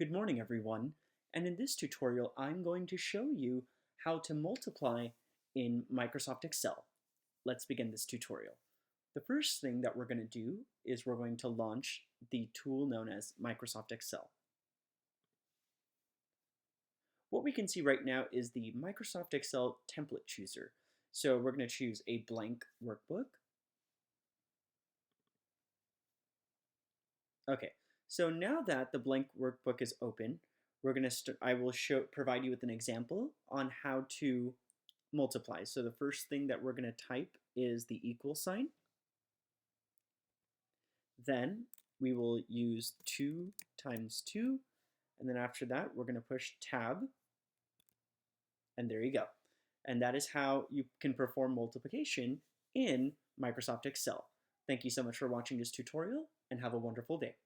Good morning, everyone, and in this tutorial I'm going to show you how to multiply in Microsoft Excel. Let's begin this tutorial. The first thing that we're going to do is we're going to launch the tool known as Microsoft Excel. What we can see right now is the Microsoft Excel template chooser. So we're going to choose a blank workbook. Okay, so now that the blank workbook is open, I will provide you with an example on how to multiply. So the first thing that we're going to type is the equal sign. Then we will use 2 times 2, and then after that we're going to push tab, and there you go. And that is how you can perform multiplication in Microsoft Excel. Thank you so much for watching this tutorial, and have a wonderful day.